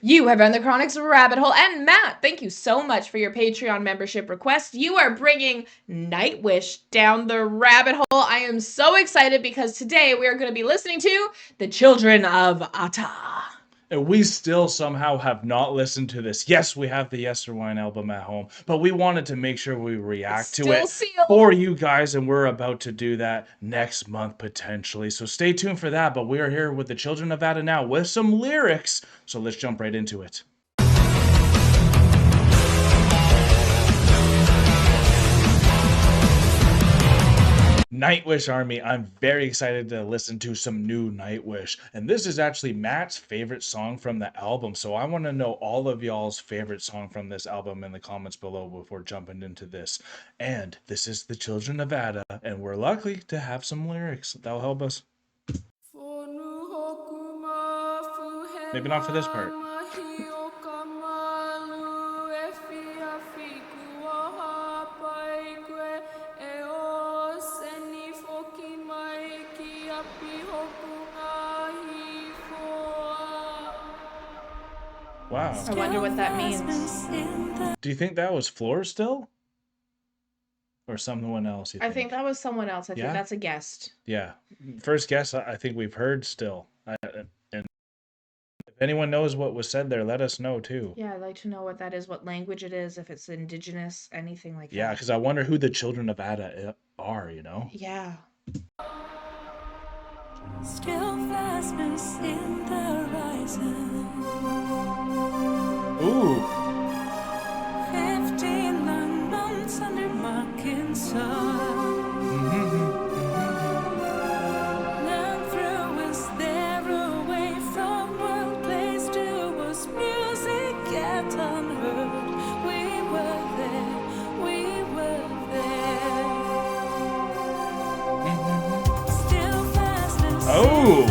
You have earned the Chronic's rabbit hole. And Matt, thank you so much for your Patreon membership request. You are bringing Nightwish down the rabbit hole. I am so excited because today we are going to be listening to The Children of Ata. And we still somehow have not listened to this. Yes, we have the Yesterwine album at home, but we wanted to make sure we react to it sealed for you guys, and we're about to do that next month potentially. So stay tuned for that, but we are here with the Children of Ata now with some lyrics. So let's jump right into it. Nightwish Army, I'm very excited to listen to some new Nightwish. And this is actually Matt's favorite song from the album. So I want to know all of y'all's favorite song from this album in the comments below before jumping into this. And this is The Children of Ata, and we're lucky to have some lyrics. That'll help us. Maybe not for this part. Wow. I wonder what that means. Do you think that was Floor still? Or someone else? I think that was someone else. I think that's a guest. Yeah. First guest I think we've heard still. And if anyone knows what was said there, let us know too. Yeah, I'd like to know what that is, what language it is, if it's indigenous, anything like that. Yeah, because I wonder who the Children of Ata are, you know? Yeah. Still fastness in the horizon. Ooh. 15 long months under mocking sun. None through us there away from world place to us music yet unheard. We were there, we were there. Still fastness. Oh.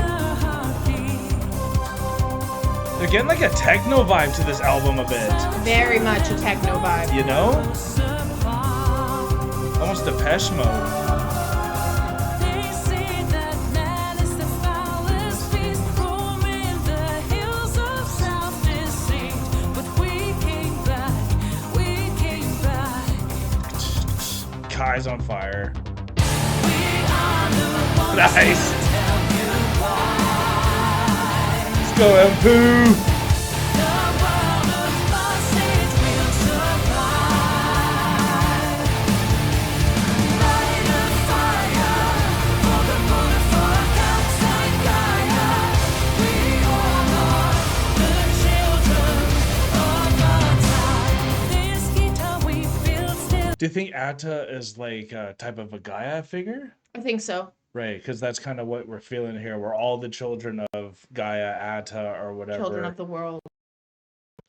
They're getting like a techno vibe to this album a bit. Very much a techno vibe. You know? Almost Depeche Mode. They say that man is the foulest beast roaming the hills of self-deceit. But we came back. Kai's on fire. We are the ones Nice. to tell you why. Let's go, Empu. The world of sausage will survive. Light a fire for the bonafide outside Gaia. We all are the children of Ata. This guitar we feel still. Do you think Ata is like a type of a Gaia figure? I think so. Right, because that's kind of what we're feeling here. We're all the children of Gaia, Ata, or whatever. Children of the world.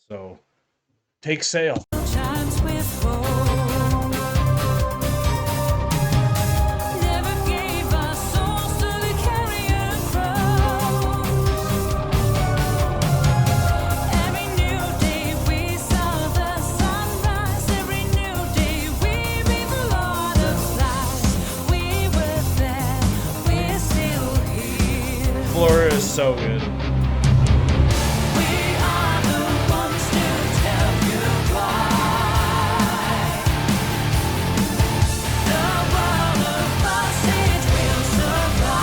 So, take sail. Chimes with hope. Never gave our souls to the carrion crows. Every new day we saw the sunrise. Every new day we breathed the Lord of life. We were there, we're still here. Flora is so good. We are the ones to tell you why. The world of sausage will survive.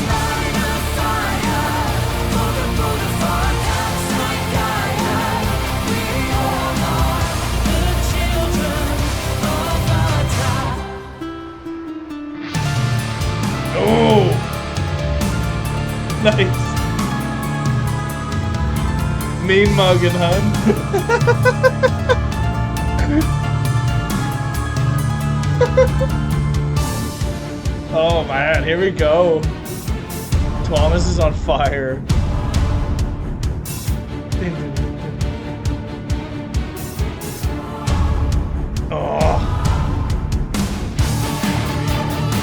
Light a fire for the bonafide outside Gaia. We all are the children of Ata. Oh! Nice. Mean mugging, hun. Oh man, here we go. Thomas is on fire. Oh.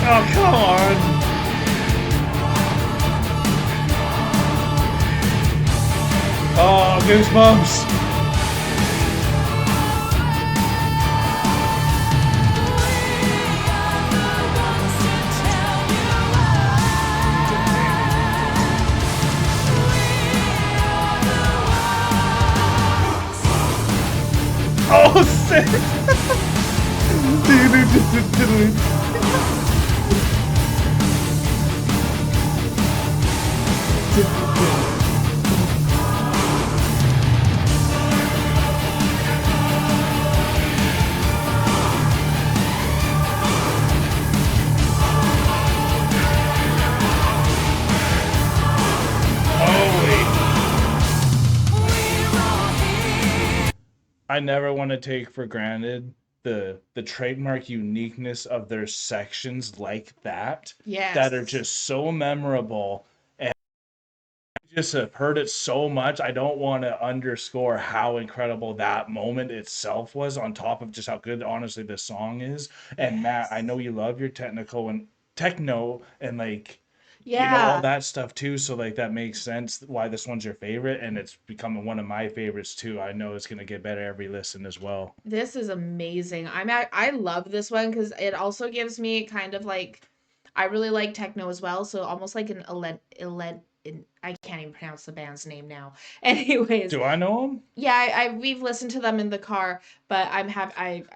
Oh, come on. Oh, goosebumps. so sick. I never want to take for granted the trademark uniqueness of their sections like that that are Yes. just so memorable. And I just have heard it so much. I don't want to underscore how incredible that moment itself was, on top of just how good, honestly, this song is. And Matt, I know you love your technical and techno and like all Yeah. that stuff too. So like that makes sense why this one's your favorite, and it's becoming one of my favorites too. I know it's gonna get better every listen as well. This is amazing. I love this one because it also gives me kind of like, I really like techno as well, so almost like an I can't even pronounce the band's name now. Anyways, Do I know him? yeah, we've listened to them in the car, but I'm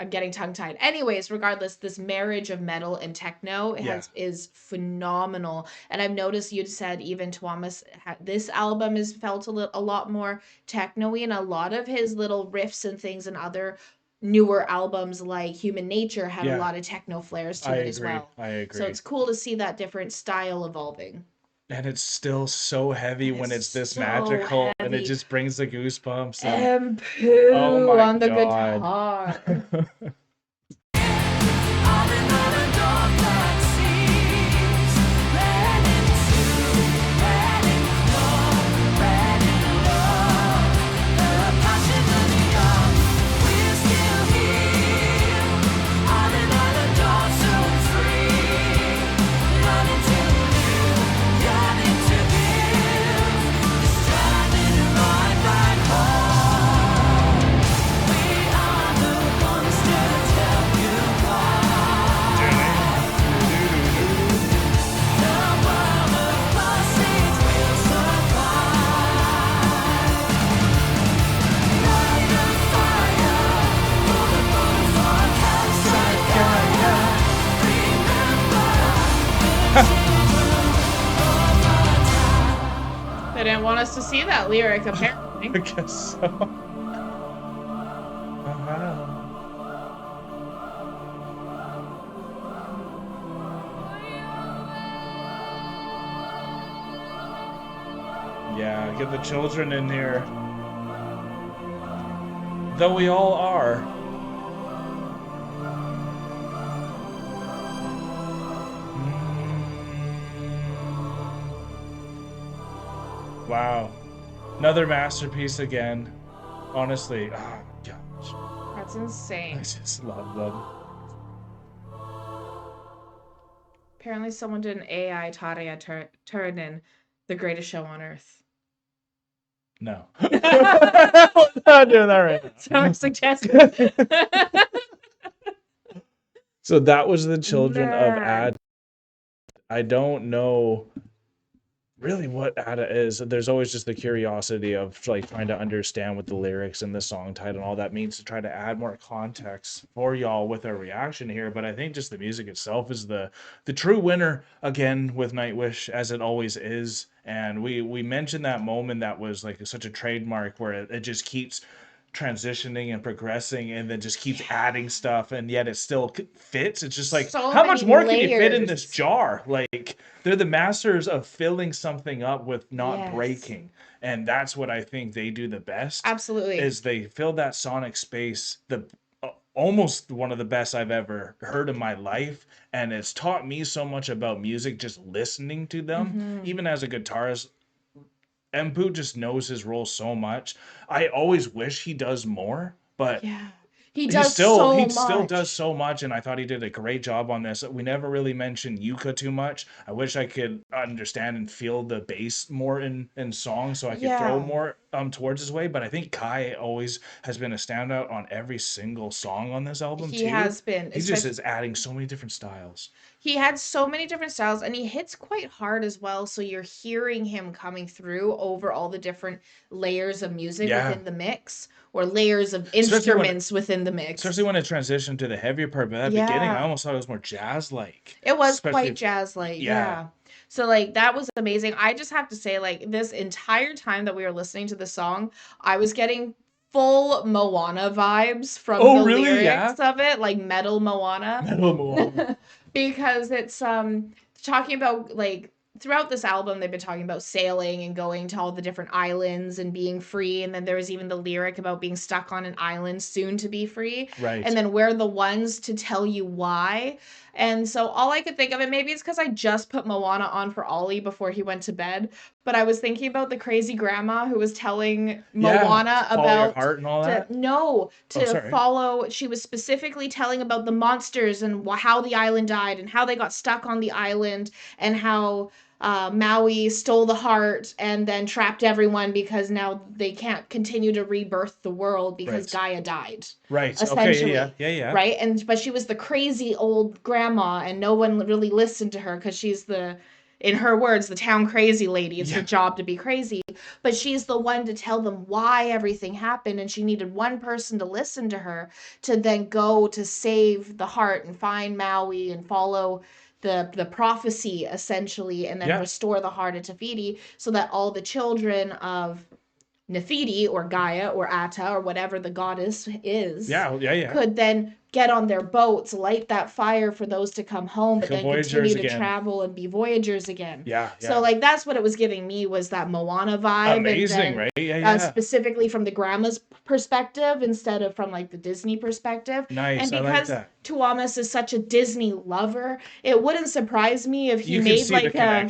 getting tongue tied. Anyways, regardless, this marriage of metal and techno Yeah. is phenomenal, and I've noticed you said even Thomas this album is felt a lot more techno-y, and a lot of his little riffs and things and other newer albums like Human Nature had a Yeah. lot of techno flares to I it as agree. well. I So agree. it's cool to see that different style evolving. And it's still so heavy It when is it's this so magical, and it heavy. just brings the goosebumps. And And oh poo my on the god. guitar. They didn't want us to see that lyric, apparently. I guess so. Wow. Yeah, get the children in here. Though we all are. Wow. Another masterpiece again. Honestly, oh gosh. That's I insane. just love them. Apparently, someone did an AI Tarja Turunen, the greatest show on earth. No. We're not doing that right now. Someone suggested. So that was the children of Man. Ad. I don't know really what Ada is. There's always just the curiosity of like trying to understand what the lyrics and the song title and all that means, to try to add more context for y'all with our reaction here. But I think just the music itself is the true winner again with Nightwish, as it always is. And we mentioned that moment that was like such a trademark where it just keeps transitioning and progressing, and then just keeps adding stuff, and yet it still fits. It's just like, So how much many more can you fit in this layers. jar? Like, they're the masters of filling something up with not Yes. breaking, and that's what I think they do the best. Absolutely. Is they fill that sonic space, the almost one of the best I've ever heard in my life, and it's taught me so much about music just listening to them. Even as a guitarist, Empu just knows his role so much. I always wish he does more, but Yeah. He does so he much. still does so much, and I thought he did a great job on this. We never really mentioned Yuka too much. I wish I could understand and feel the bass more in songs, so I could throw Yeah. more towards his way, but I think Kai always has been a standout on every single song on this album He too. has been, He just especially is adding so many different styles. he had so many different styles and he hits quite hard as well. So you're hearing him coming through over all the different layers of music Yeah. within the mix or layers of Especially when- instruments within the mix. Especially when it transitioned to the heavier part, but at the beginning, I almost thought it was more jazz-like. It was Especially quite if- jazz-like, yeah. yeah. So like that was amazing. I just have to say, like, this entire time that we were listening to the song, I was getting full Moana vibes from Oh, the really? lyrics of it, like metal Moana. Metal Moana. Because it's talking about like throughout this album they've been talking about sailing and going to all the different islands and being free, and then there was even the lyric about being stuck on an island soon to be free. Right. And then we're the ones to tell you why. And so all I could think of, and maybe it's because I just put Moana on for Ollie before he went to bed, but I was thinking about the crazy grandma who was telling Moana Follow your about heart and all that. to follow. She was specifically telling about the monsters and how the island died and how they got stuck on the island and how Maui stole the heart and then trapped everyone because now they can't continue to rebirth the world because Gaia died. Right. Essentially. Okay. Yeah. Right. But she was the crazy old grandma and no one really listened to her because she's in her words, the town crazy lady. It's her job to be crazy. But she's the one to tell them why everything happened. And she needed one person to listen to her to then go to save the heart and find Maui and follow the prophecy essentially, and then restore the heart of Te Fiti so that all the children of Nefidi or Gaia or Ata or whatever the goddess is could then get on their boats, light that fire for those to come home, but then continue to travel and be voyagers again. So like that's what it was giving me, was that Moana vibe. Amazing, and then, specifically from the grandma's perspective instead of from like the Disney perspective. Nice. And because Tuamas is such a Disney lover, it wouldn't surprise me if he made like a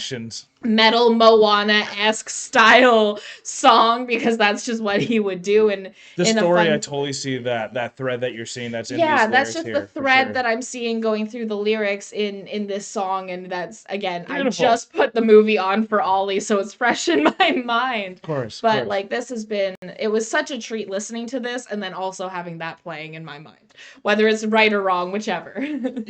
metal Moana-esque style song, because that's just what he would do. And the story, I totally see that thread that you're seeing that's in these lyrics. That's just the thread that I'm seeing going through the lyrics in this song, and that's again, beautiful. I just put the movie on for Ollie, so it's fresh in my mind. Of course. But like this it was such a treat listening to this, and then also having that playing in my mind, whether it's right or wrong, whichever.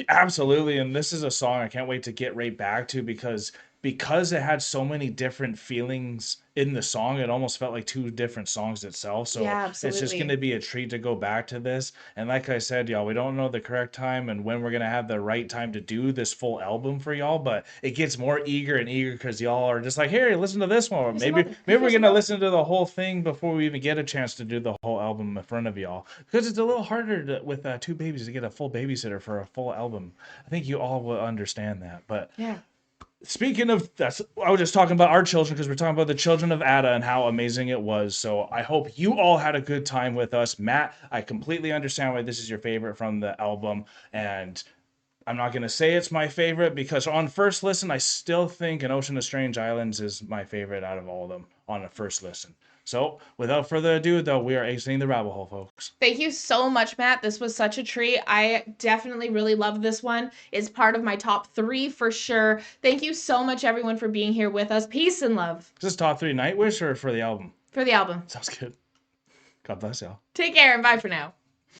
Absolutely, and this is a song I can't wait to get right back to because it had so many different feelings in the song. It almost felt like two different songs itself. So it's just going to be a treat to go back to this. And like I said, y'all, we don't know the correct time and when we're going to have the right time to do this full album for y'all, but it gets more eager and eager because y'all are just like, here, listen to this one. Or maybe we're going to listen to the whole thing before we even get a chance to do the whole album in front of y'all, because it's a little harder with two babies to get a full babysitter for a full album. I think you all will understand that. But yeah. Speaking of, I was just talking about our children because we're talking about the children of Ada and how amazing it was. So I hope you all had a good time with us. Matt, I completely understand why this is your favorite from the album. And I'm not going to say it's my favorite because on first listen, I still think An Ocean of Strange Islands is my favorite out of all of them on a first listen. So, without further ado, though, we are exiting the rabbit hole, folks. Thank you so much, Matt. This was such a treat. I definitely really love this one. It's part of my top 3 for sure. Thank you so much, everyone, for being here with us. Peace and love. Is this top 3 Nightwish or for the album? For the album. Sounds good. God bless y'all. Take care and bye for now.